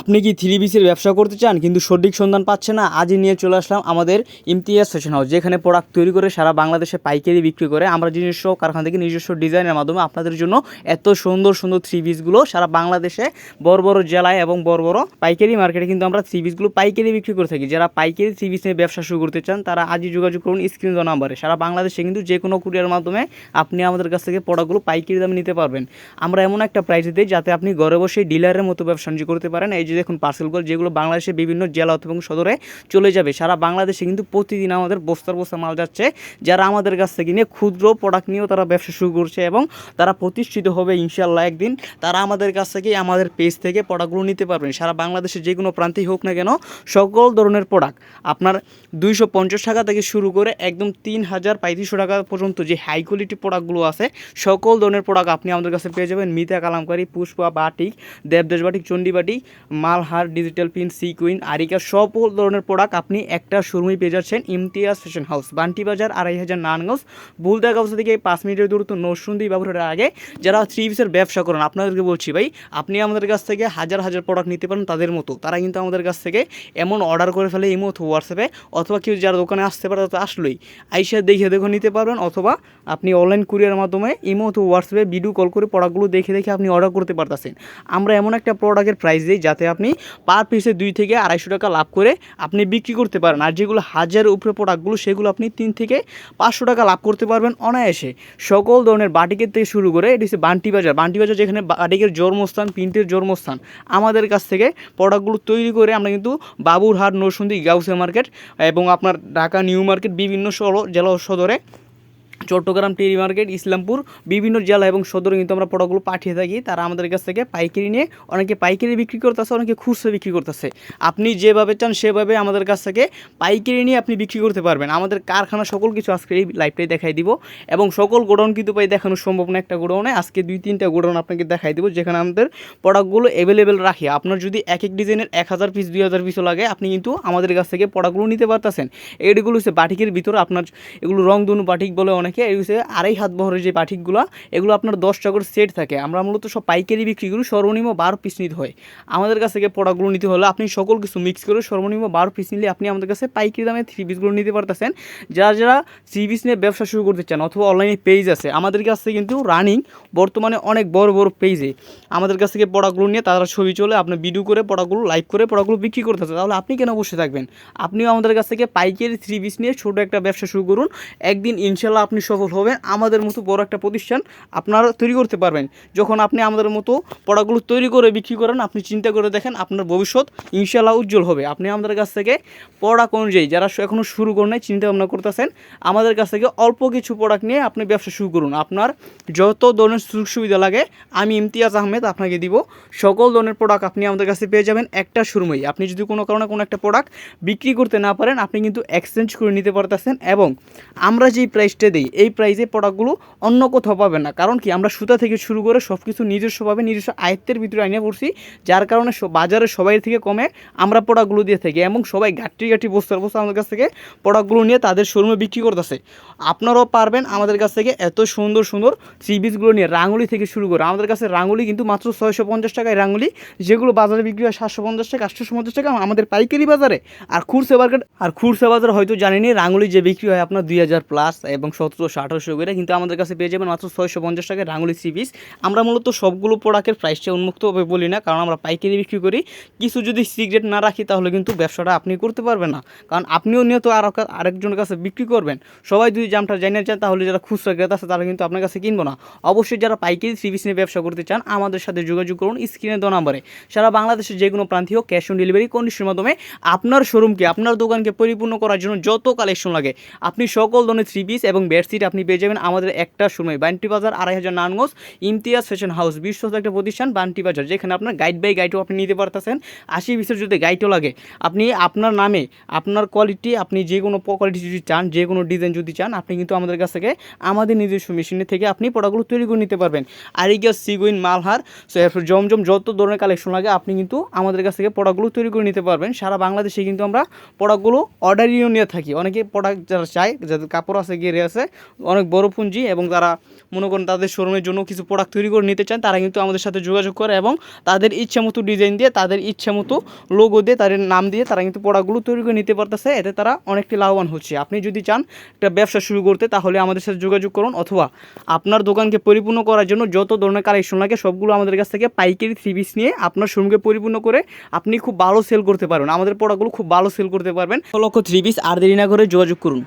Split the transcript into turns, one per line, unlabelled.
আপনি কি থ্রি পিসের ব্যবসা করতে চান কিন্তু সঠিক সন্ধান পাচ্ছেন না? আজই নিয়ে চলে আসলাম আমাদের ইমতিয়াজ ফ্যাশন হাউস, যেখানে প্রোডাক্ট তৈরি করে সারা বাংলাদেশে পাইকারি বিক্রি করে। আমরা নিজস্ব কারখানা থেকে নিজস্ব ডিজাইনের মাধ্যমে আপনাদের জন্য এত সুন্দর সুন্দর থ্রি পিসগুলো সারা বাংলাদেশে বড় বড় জেলায় এবং বড় বড় পাইকারি মার্কেটে কিন্তু আমরা থ্রি পিসগুলো পাইকারি বিক্রি করে থাকি। যারা পাইকারি থ্রি পিস নিয়ে ব্যবসা শুরু করতে চান তারা আজই যোগাযোগ করুন স্ক্রিন দেওয়া নাম্বারে। সারা বাংলাদেশে কিন্তু যে কোনো কুরিয়ার মাধ্যমে আপনি আমাদের কাছ থেকে প্রোডাক্টগুলো পাইকারি দামে নিতে পারবেন। আমরা এমন একটা প্রাইসে দিই যাতে আপনি ঘরে বসে ডিলারের মতো ব্যবসা বাণিজ্য করতে পারেন। এই যে দেখুন পার্সেলগুলো, যেগুলো বাংলাদেশের বিভিন্ন জেলা এবং সদরে চলে যাবে। সারা বাংলাদেশে কিন্তু প্রতিদিন আমাদের বস্তার বস্তা মাল যাচ্ছে। যারা আমাদের কাছ থেকে নিয়ে ক্ষুদ্র প্রোডাক্ট নিয়েও তারা ব্যবসা শুরু করছে এবং তারা প্রতিষ্ঠিত হবে ইনশাল্লাহ একদিন। তারা আমাদের কাছ থেকে আমাদের পেজ থেকে প্রোডাক্টগুলো নিতে পারবেন। সারা বাংলাদেশের যে কোনো প্রান্তেই হোক না কেন, সকল ধরনের প্রোডাক্ট আপনার 250 টাকা থেকে শুরু করে একদম 3035 টাকা পর্যন্ত যে হাই কোয়ালিটি প্রোডাক্টগুলো আছে, সকল ধরনের প্রোডাক্ট আপনি আমাদের কাছে পেয়ে যাবেন। Mita Kalamkari, Pushpa, batik, Devdas batik, Chandi batik, Malhar, digital print, sequin, areca, সব ধরনের প্রোডাক্ট আপনি একটা শোরুমে পেয়ে যাচ্ছেন। ইমতিয়াজ ফ্যাশন হাউস, বান্টি বাজার, 2500 নারায়ণগঞ্জ। বুলদা গাউসা থেকে 5 মিনিটের দূরত্ব, নরসুন্দি বাবুরের আগে। যারা থ্রি পিসের ব্যবসা করেন আপনাদেরকে বলছি ভাই, আপনি আমাদের কাছ থেকে হাজার হাজার প্রোডাক্ট নিতে পারেন তাদের মতো। তারা কিন্তু আমাদের কাছ থেকে এমন অর্ডার করে ফেলে ইমো অথবা হোয়াটসঅ্যাপে, অথবা কেউ যারা দোকানে আসতে পারে তো আসলেই আইসা দেখে দেখে নিতে পারবেন, অথবা আপনি অনলাইন কুরিয়ারের মাধ্যমে ইমো অথবা হোয়াটসঅ্যাপে ভিডিও কল করে প্রোডাক্টগুলো দেখে দেখে আপনি অর্ডার করতে পারতেছেন। আমরা এমন একটা প্রোডাক্টের প্রাইস দিই যাতে আপনি পার পিসে 2 থেকে 250 টাকা লাভ করে আপনি বিক্রি করতে পারেন। আর যেগুলো হাজারের উপরে প্রোডাক্টগুলো, সেগুলো আপনি 3 থেকে 500 টাকা লাভ করতে পারবেন অনায়াসে। সকল ধরনের বাটিকের থেকে শুরু করে, এটি হচ্ছে বান্টি বাজার। বান্টি বাজার যেখানে বাটিকের জন্মস্থান, প্রিন্টের জন্মস্থান। আমাদের কাছ থেকে প্রোডাক্টগুলো তৈরি করে আমরা কিন্তু বাবুরহাট, নরসিংদী, গাউসিয়া মার্কেট এবং আপনার ঢাকা নিউ মার্কেট, বিভিন্ন জেলা সদরে, চট্টগ্রাম টেরি মার্কেট, ইসলামপুর, বিভিন্ন জেলা এবং সদরে কিন্তু আমরা প্রোডাক্টগুলো পাঠিয়ে থাকি। তারা আমাদের কাছ থেকে পাইকারি নিয়ে, অনেকে পাইকারি বিক্রি করতেছে, অনেকে খুচরা বিক্রি করতেছে। আপনি যেভাবে চান সেভাবে আমাদের কাছ থেকে পাইকারি নিয়ে আপনি বিক্রি করতে পারবেন। আমাদের কারখানা সকল কিছু আজকে এই লাইভটাই দেখাই দিব, এবং সকল গোডাউন কিন্তু পাই দেখানো সম্ভব না একটা গোডাউনে। আজকে 2-3টা গোডাউন আপনাকে দেখাই দিব যেখানে আমাদের প্রোডাক্টগুলো অ্যাভেলেবেল রাখি। আপনার যদি এক এক ডিজাইনের 1000 পিস 2000 পিসও লাগে, আপনি কিন্তু আমাদের কাছ থেকে প্রোডাক্টগুলো নিতে পারতেছেন। এইগুলো হচ্ছে বাটিকের ভিতরে, আপনার এগুলো রংধনু বাটিক বলে অনেকে। এই হচ্ছে 2.5 হাত বহরের যে বাটিকগুলো, এগুলো আপনার 10 টাকার সেট থাকে। আমরা মূলত সব পাইকারি বিক্রি করি, সর্বনিম্ন 12 পিস নিতে হয়। আমাদের কাছ থেকে প্রোডাক্টগুলো নিতে হলে আপনি সকল কিছু মিক্স করে সর্বনিম্ন 12 পিস নিলে আপনি আমাদের কাছে পাইকারি দামে থ্রি পিসগুলো নিতে পারতেছেন। যারা যারা থ্রি পিস নিয়ে ব্যবসা শুরু করতে চান, অথবা অনলাইনে পেজ আছে আমাদের কাছ থেকে কিন্তু রানিং বর্তমানে অনেক বড় বড় পেজে আমাদের কাছ থেকে প্রোডাক্টগুলো নিয়ে তারা ছবি চলে, আপনি ভিডিও করে প্রোডাক্টগুলো লাইভ করে প্রোডাক্টগুলো বিক্রি করতেছে। তাহলে আপনি কেন বসে থাকবেন? আপনিও আমাদের কাছ থেকে পাইকারি থ্রি পিস নিয়ে ছোটো একটা ব্যবসা শুরু করুন। একদিন ইনশাল্লাহ আপনি সফল হবেন। আমাদের মতো বড় একটা প্রতিষ্ঠান আপনারা তৈরি করতে পারবেন। যখন আপনি আমাদের মতো প্রোডাক্টগুলো তৈরি করে বিক্রি করেন, আপনি চিন্তা করে দেখেন আপনার ভবিষ্যৎ ইনশাল্লাহ উজ্জ্বল হবে। আপনি আমাদের কাছ থেকে প্রোডাক্ট অনুযায়ী, যারা এখনও শুরু করেন নাই, চিন্তা ভাবনা করতেছেন, আমাদের কাছ থেকে অল্প কিছু প্রোডাক্ট নিয়ে আপনি ব্যবসা শুরু করুন। আপনার যত ধরনের সুযোগ সুবিধা লাগে আমি ইমতিয়াজ আহমেদ আপনাকে দিব। সকল ধরনের প্রোডাক্ট আপনি আমাদের কাছে পেয়ে যাবেন একটা শোরুমেই। আপনি যদি কোনো কারণে কোনো একটা প্রোডাক্ট বিক্রি করতে না পারেন, আপনি কিন্তু এক্সচেঞ্জ করে নিতে পারতেছেন। এবং আমরা যেই প্রাইসটা দিই, এই প্রাইসে প্রোডাক্টগুলো অন্য কোথাও পাবেন না। কারণ কি, আমরা সুতা থেকে শুরু করে সব কিছু নিজস্বভাবে নিজস্ব আয়ত্তের ভিতরে আনিয়ে পড়ছি, যার কারণে বাজারে সবাই থেকে কমে আমরা প্রোডাক্টগুলো দিয়ে থাকি। এবং সবাই গাঁটি বস্তার বস্তা আমাদের কাছ থেকে প্রোডাক্টগুলো নিয়ে তাদের শোরুমে বিক্রি করতেছে। আপনারাও পারবেন আমাদের কাছ থেকে এত সুন্দর সুন্দর থ্রি পিসগুলো নিয়ে। রাঙ্গুলি থেকে শুরু করে আমাদের কাছে রাঙ্গুলি কিন্তু মাত্র 650 টাকায় রাঙ্গুলি, যেগুলো বাজারে বিক্রি হয় 750 টাকা, 850 টাকা আমাদের পাইকারি বাজারে। আর খুচরা বাজারে হয়তো জানেনি, রাঙ্গুলি যে বিক্রি হয় আপনার 2000 প্লাস এবং 1700-1800 করে, কিন্তু আমাদের কাছে পেয়ে যাবেন মাত্র 650 টাকায় রাঙ্গুলি থ্রি পিস। আমরা মূলত সবগুলো প্রোডাক্টের প্রাইসটা উন্মুক্তভাবে বলি না, কারণ আমরা পাইকারি বিক্রি করি। কিছু যদি সিক্রেট না রাখি তাহলে কিন্তু ব্যবসাটা আপনি করতে পারবেন না, কারণ আপনিও নিয়ত আরেকজনের কাছে বিক্রি করবেন। সবাই যদি জামটা জানিয়ে চান, তাহলে যারা খুচরা ক্রেতা আছে তারা কিন্তু আপনার কাছে কিনবো না। অবশ্যই যারা পাইকারি থ্রি পিস নিয়ে ব্যবসা করতে চান, আমাদের সাথে যোগাযোগ করুন স্ক্রিনে দেওয়া নাম্বারে। সারা বাংলাদেশের যে কোনো প্রান্তীয় ক্যাশ অন ডেলিভারি কন্ডিশনের মাধ্যমে আপনার শোরুমকে, আপনার দোকানকে পরিপূর্ণ করার জন্য যত কালেকশন লাগে আপনি সকল ধরনের থ্রি পিস এবং বেডশিট আপনি পেয়ে যাবেন আমাদের একটা শোরুমে, বান্টি বাজার, 2500 নারায়ণগঞ্জ। ইমতিয়াজ ফ্যাশন হাউস, বিশ্বস্ত একটা প্রতিষ্ঠান বান্টি বাজার, যেখানে আপনার গাইড বাই গাইডও আপনি নিতে পারতেছেন। 80 পিসের যদি গাইডও লাগে, আপনি আপনার নামে আপনার কোয়ালিটি, আপনি যে কোনো কোয়ালিটি যদি চান, যে কোনো ডিজাইন যদি চান, আপনি কিন্তু আমাদের কাছ থেকে আমাদের নিজস্ব মেশিনের থেকে আপনি প্রোডাক্টগুলো তৈরি করে নিতে পারবেন। আরিকা, সিগুইন, মালহার, জমজম, যত ধরনের কালেকশন লাগে আপনি কিন্তু আমাদের কাছ থেকে প্রোডাক্টগুলো তৈরি করে নিতে পারবেন। সারা বাংলাদেশে কিন্তু আমরা প্রোডাক্টগুলো অর্ডারিও নিয়ে থাকি। অনেকে প্রোডাক্ট যারা চায়, যাদের কাপড় আছে, গেরে আছে, অনেক বড় পুঁজি এবং তারা মনে করেন তাদের শোরুমের জন্য কিছু প্রোডাক্ট তৈরি করে নিতে চান, তারা কিন্তু আমাদের সাথে যোগাযোগ করে এবং তাদের ইচ্ছা মতো ডিজাইন দিয়ে, তাদের ইচ্ছা মতো লোগো দিয়ে, তাদের নাম দিয়ে তারা কিন্তু প্রোডাক্টগুলো তৈরি করে নিতে পারতেছে। এতে তারা অনেকটি লাভবান হচ্ছে। আপনি যদি চান একটা ব্যবসা শুরু করতে, তাহলে আমাদের সাথে যোগাযোগ করুন, অথবা আপনার দোকানকে পরিপূর্ণ করার জন্য যত ধরনের কালেকশন লাগে সবগুলো আমাদের কাছ থেকে পাইকারি 3 পিস নিয়ে আপনার শোরুমকে পরিপূর্ণ করে আপনি খুব ভালো সেল করতে পারবেন। আমাদের প্রোডাক্টগুলো খুব ভালো সেল করতে পারবেন। লক্ষ 3 পিস, আর দেরি না করে যোগাযোগ করুন।